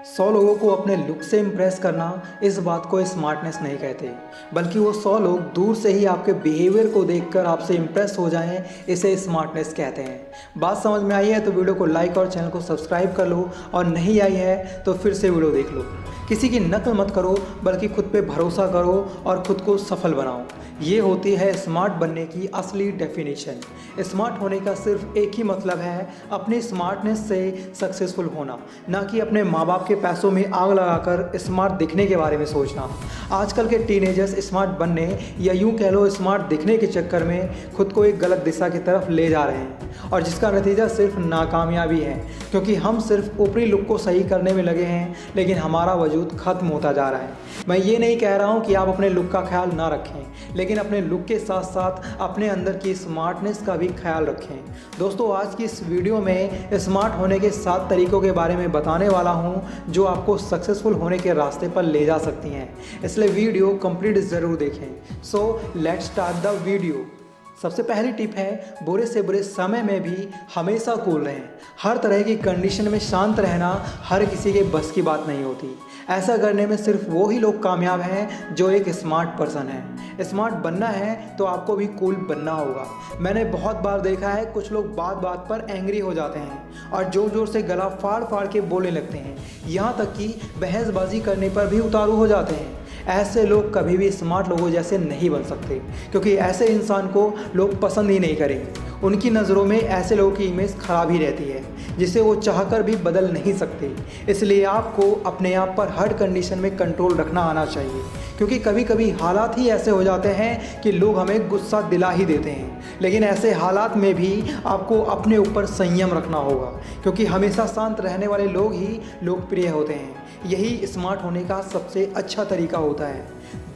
100 लोगों को अपने लुक से इम्प्रेस करना, इस बात को स्मार्टनेस नहीं कहते, बल्कि वो 100 लोग दूर से ही आपके बिहेवियर को देखकर आपसे इम्प्रेस हो जाएं, इसे स्मार्टनेस कहते हैं। बात समझ में आई है तो वीडियो को लाइक और चैनल को सब्सक्राइब कर लो, और नहीं आई है तो फिर से वीडियो देख लो। किसी की नकल मत करो, बल्कि खुद पे भरोसा करो और खुद को सफल बनाओ। ये होती है स्मार्ट बनने की असली डेफिनेशन। स्मार्ट होने का सिर्फ एक ही मतलब है, अपनी स्मार्टनेस से सक्सेसफुल होना, ना कि अपने माँ बाप के पैसों में आग लगाकर स्मार्ट दिखने के बारे में सोचना। आजकल के टीनेजर्स स्मार्ट बनने या यूँ कह लो स्मार्ट दिखने के चक्कर में खुद को एक गलत दिशा की तरफ ले जा रहे हैं, और जिसका नतीजा सिर्फ नाकामयाबी है, क्योंकि हम सिर्फ ऊपरी लुक को सही करने में लगे हैं, लेकिन हमारा वजूद ख़त्म होता जा रहा है। मैं ये नहीं कह रहा हूँ कि आप अपने लुक का ख्याल ना रखें, लेकिन अपने लुक के साथ साथ अपने अंदर की स्मार्टनेस का भी ख्याल रखें। दोस्तों, आज की इस वीडियो में स्मार्ट होने के 7 तरीकों के बारे में बताने वाला हूँ, जो आपको सक्सेसफुल होने के रास्ते पर ले जा सकती हैं, इसलिए वीडियो कंप्लीट ज़रूर देखें। So let's start the video. सबसे पहली टिप है, बुरे से बुरे समय में भी हमेशा कूल रहें। हर तरह की कंडीशन में शांत रहना हर किसी के बस की बात नहीं होती। ऐसा करने में सिर्फ वो ही लोग कामयाब हैं जो एक स्मार्ट पर्सन है। स्मार्ट बनना है तो आपको भी कूल बनना होगा। मैंने बहुत बार देखा है, कुछ लोग बात बात पर एंग्री हो जाते हैं और ज़ोर ज़ोर से गला फाड़ फाड़ के बोलने लगते हैं, यहाँ तक कि बहसबाजी करने पर भी उतारू हो जाते हैं। ऐसे लोग कभी भी स्मार्ट लोगों जैसे नहीं बन सकते, क्योंकि ऐसे इंसान को लोग पसंद ही नहीं करेंगे। उनकी नज़रों में ऐसे लोगों की इमेज खराब ही रहती है, जिसे वो चाहकर भी बदल नहीं सकते। इसलिए आपको अपने आप पर हर कंडीशन में कंट्रोल रखना आना चाहिए, क्योंकि कभी कभी हालात ही ऐसे हो जाते हैं कि लोग हमें गुस्सा दिला ही देते हैं। लेकिन ऐसे हालात में भी आपको अपने ऊपर संयम रखना होगा, क्योंकि हमेशा शांत रहने वाले लोग ही लोकप्रिय होते हैं। यही स्मार्ट होने का सबसे अच्छा तरीका होता है।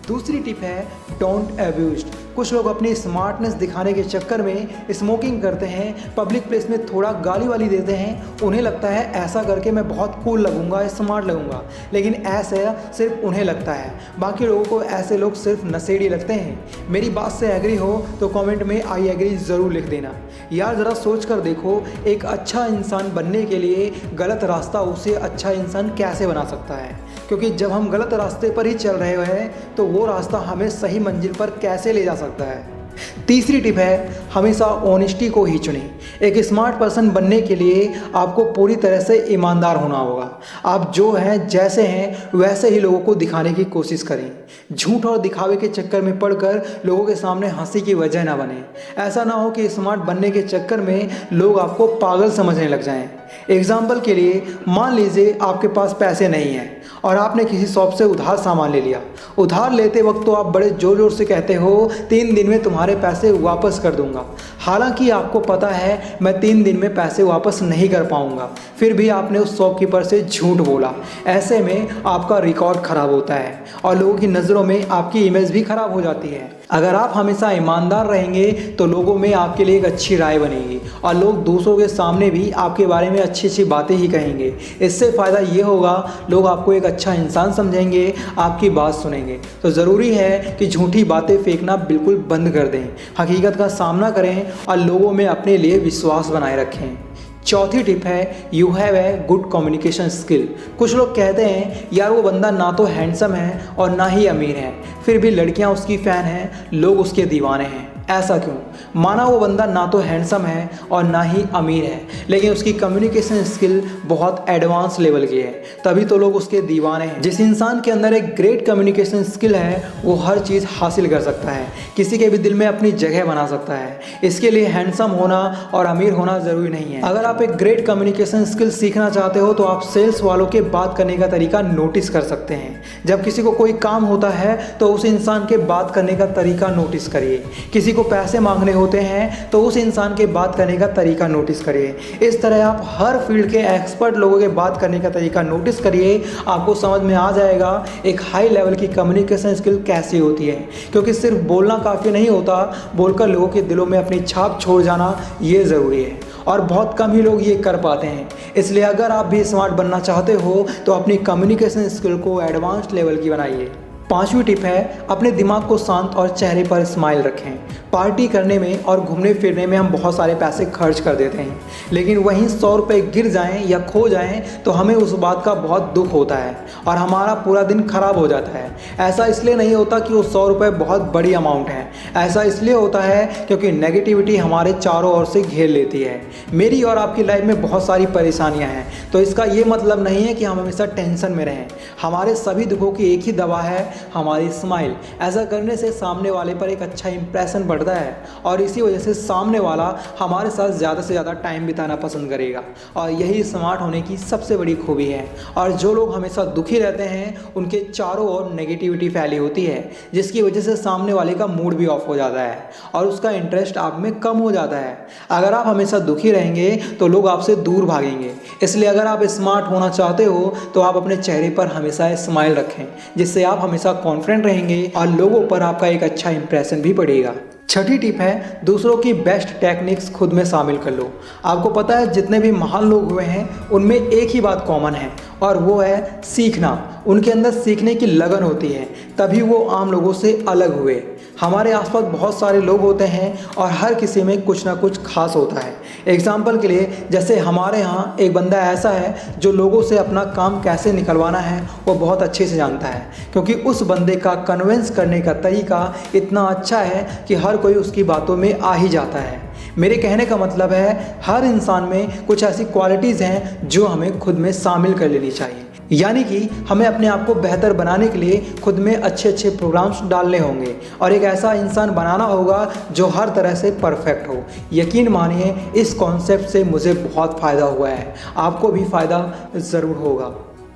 दूसरी टिप है, डोंट अब्यूज। कुछ लोग अपनी स्मार्टनेस दिखाने के चक्कर में स्मोकिंग करते हैं, पब्लिक प्लेस में थोड़ा गाली वाली देते हैं। उन्हें लगता है ऐसा करके मैं बहुत कूल लगूंगा, स्मार्ट लगूंगा, लेकिन ऐसा सिर्फ उन्हें लगता है। बाकी लोगों को ऐसे लोग सिर्फ नशेड़ी लगते हैं। मेरी बात से एग्री हो तो कमेंट में आई एग्री ज़रूर लिख देना। यार ज़रा सोच कर देखो, एक अच्छा इंसान बनने के लिए गलत रास्ता उसे अच्छा इंसान कैसे बना सकता है? क्योंकि जब हम गलत रास्ते पर ही चल रहे हैं तो वो रास्ता हमें सही मंजिल पर कैसे ले जा सकता है। तीसरी टिप है, हमेशा ऑनेस्टी को ही चुनें। एक स्मार्ट पर्सन बनने के लिए आपको पूरी तरह से ईमानदार होना होगा। आप जो हैं, जैसे हैं, वैसे ही लोगों को दिखाने की कोशिश करें। झूठ और दिखावे के चक्कर में पड़कर लोगों के सामने हंसी की वजह ना बने। ऐसा ना हो कि स्मार्ट बनने के चक्कर में लोग आपको पागल समझने लग जाएं। एग्जाम्पल के लिए, मान लीजिए आपके पास पैसे नहीं हैं और आपने किसी शॉप से उधार सामान ले लिया। उधार लेते वक्त तो आप बड़े ज़ोर ज़ोर से कहते हो 3 दिन में तुम्हारे पैसे वापस कर दूंगा। हालांकि आपको पता है मैं 3 दिन में पैसे वापस नहीं कर पाऊंगा, फिर भी आपने उस शॉपकीपर से झूठ बोला। ऐसे में आपका रिकॉर्ड ख़राब होता है और लोगों की नज़रों में आपकी इमेज भी ख़राब हो जाती है। अगर आप हमेशा ईमानदार रहेंगे तो लोगों में आपके लिए एक अच्छी राय बनेगी और लोग दूसरों के सामने भी आपके बारे में अच्छी अच्छी बातें ही कहेंगे। इससे फ़ायदा ये होगा, लोग आपको एक अच्छा इंसान समझेंगे, आपकी बात सुनेंगे। तो ज़रूरी है कि झूठी बातें फेंकना बिल्कुल बंद कर दें, हकीकत का सामना करें और लोगों में अपने लिए विश्वास बनाए रखें। चौथी टिप है, you have a good communication skill. कुछ लोग कहते हैं यार वो बंदा ना तो हैंडसम है और ना ही अमीर है, फिर भी लड़कियां उसकी फ़ैन हैं, लोग उसके दीवाने हैं। ऐसा क्यों? माना वो बंदा ना तो हैंडसम है और ना ही अमीर है, लेकिन उसकी कम्युनिकेशन स्किल बहुत एडवांस लेवल की है, तभी तो लोग उसके दीवाने हैं। जिस इंसान के अंदर एक ग्रेट कम्युनिकेशन स्किल है, वो हर चीज़ हासिल कर सकता है, किसी के भी दिल में अपनी जगह बना सकता है। इसके लिए हैंडसम होना और अमीर होना ज़रूरी नहीं है। अगर आप एक ग्रेट कम्युनिकेशन स्किल सीखना चाहते हो तो आप सेल्स वालों के बात करने का तरीका नोटिस कर सकते हैं। जब किसी को कोई काम होता है तो उस इंसान के बात करने का तरीका नोटिस करिए। किसी को पैसे मांगने होते हैं तो उस इंसान के बात करने का तरीका नोटिस करिए। इस तरह आप हर फील्ड के एक्सपर्ट लोगों के बात करने का तरीका नोटिस करिए। आपको समझ में आ जाएगा एक हाई लेवल की कम्युनिकेशन स्किल कैसी होती है, क्योंकि सिर्फ बोलना काफ़ी नहीं होता, बोलकर लोगों के दिलों में अपनी छाप छोड़ जाना ये ज़रूरी है, और बहुत कम ही लोग ये कर पाते हैं। इसलिए अगर आप भी स्मार्ट बनना चाहते हो तो अपनी कम्युनिकेशन स्किल को एडवांस लेवल की बनाइए। 5वीं टिप है, अपने दिमाग को शांत और चेहरे पर स्माइल रखें। पार्टी करने में और घूमने फिरने में हम बहुत सारे पैसे खर्च कर देते हैं, लेकिन वहीं 100 रुपये गिर जाएं या खो जाएं तो हमें उस बात का बहुत दुख होता है और हमारा पूरा दिन खराब हो जाता है। ऐसा इसलिए नहीं होता कि वो 100 रुपये बहुत बड़ी अमाउंट है, ऐसा इसलिए होता है क्योंकि नेगेटिविटी हमारे चारों ओर से घेर लेती है। मेरी और आपकी लाइफ में बहुत सारी परेशानियाँ हैं, तो इसका ये मतलब नहीं है कि हम हमेशा टेंशन में रहें। हमारे सभी दुखों की एक ही दवा है, हमारी स्माइल। ऐसा करने से सामने वाले पर एक अच्छा इंप्रेशन बढ़ता है और इसी वजह से सामने वाला हमारे साथ ज़्यादा से ज़्यादा टाइम बिताना पसंद करेगा और यही स्मार्ट होने की सबसे बड़ी खूबी है। और जो लोग हमेशा दुखी रहते हैं उनके चारों ओर नेगेटिविटी फैली होती है, जिसकी वजह से सामने वाले का मूड भी ऑफ हो जाता है और उसका इंटरेस्ट आप में कम हो जाता है। अगर आप हमेशा दुखी रहेंगे तो लोग आपसे दूर भागेंगे। इसलिए अगर आप स्मार्ट होना चाहते हो तो आप अपने चेहरे पर हमेशा स्माइल रखें, जिससे आप हमेशा कॉन्फिडेंट रहेंगे और लोगों पर आपका एक अच्छा इंप्रेशन भी पड़ेगा। 6ठी टिप है, दूसरों की बेस्ट टेक्निक्स खुद में शामिल कर लो। आपको पता है जितने भी महान लोग हुए हैं उनमें एक ही बात कॉमन है और वो है सीखना। उनके अंदर सीखने की लगन होती है, तभी वो आम लोगों से अलग हुए। हमारे आसपास बहुत सारे लोग होते हैं और हर किसी में कुछ ना कुछ खास होता है। एग्जाम्पल के लिए जैसे हमारे यहाँ एक बंदा ऐसा है जो लोगों से अपना काम कैसे निकलवाना है वो बहुत अच्छे से जानता है, क्योंकि उस बंदे का कन्विंस करने का तरीका इतना अच्छा है कि हर कोई उसकी बातों में आ ही जाता है। मेरे कहने का मतलब है हर इंसान में कुछ ऐसी क्वालिटीज़ हैं जो हमें खुद में शामिल कर लेनी चाहिए। यानी कि हमें अपने आप को बेहतर बनाने के लिए खुद में अच्छे अच्छे प्रोग्राम्स डालने होंगे और एक ऐसा इंसान बनाना होगा जो हर तरह से परफेक्ट हो। यकीन मानिए इस कॉन्सेप्ट से मुझे बहुत फ़ायदा हुआ है, आपको भी फ़ायदा ज़रूर होगा।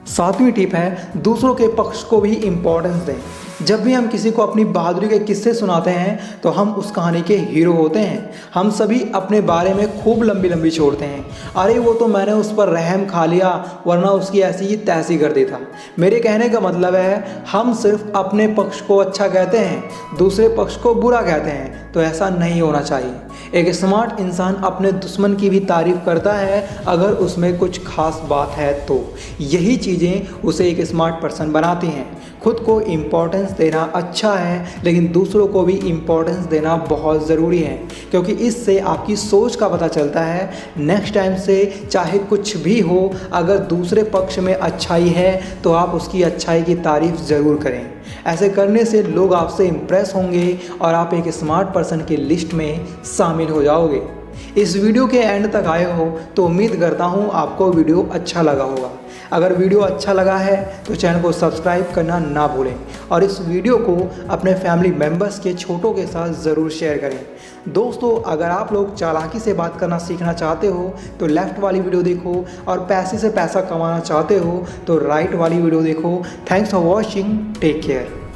7वीं टिप है, दूसरों के पक्ष को भी इम्पोर्टेंस दें। जब भी हम किसी को अपनी बहादुरी के किस्से सुनाते हैं तो हम उस कहानी के हीरो होते हैं। हम सभी अपने बारे में खूब लंबी लंबी छोड़ते हैं, अरे वो तो मैंने उस पर रहम खा लिया वरना उसकी ऐसी ही तैसी कर देता। मेरे कहने का मतलब है हम सिर्फ अपने पक्ष को अच्छा कहते हैं, दूसरे पक्ष को बुरा कहते हैं, तो ऐसा नहीं होना चाहिए। एक स्मार्ट इंसान अपने दुश्मन की भी तारीफ करता है अगर उसमें कुछ खास बात है तो। यही चीज़ें उसे एक स्मार्ट पर्सन बनाती हैं। खुद को इम्पोर्टेंस देना अच्छा है, लेकिन दूसरों को भी इम्पोर्टेंस देना बहुत ज़रूरी है, क्योंकि इससे आपकी सोच का पता चलता है। नेक्स्ट टाइम से चाहे कुछ भी हो, अगर दूसरे पक्ष में अच्छाई है तो आप उसकी अच्छाई की तारीफ ज़रूर करें। ऐसे करने से लोग आपसे इम्प्रेस होंगे और आप एक स्मार्ट पर्सन की लिस्ट में शामिल हो जाओगे। इस वीडियो के एंड तक आए हो तो उम्मीद करता हूँ आपको वीडियो अच्छा लगा होगा। अगर वीडियो अच्छा लगा है तो चैनल को सब्सक्राइब करना ना भूलें और इस वीडियो को अपने फैमिली मेम्बर्स के छोटों के साथ ज़रूर शेयर करें। दोस्तों, अगर आप लोग चालाकी से बात करना सीखना चाहते हो तो लेफ़्ट वाली वीडियो देखो और पैसे से पैसा कमाना चाहते हो तो राइट वाली वीडियो देखो। Thanks for watching, take care.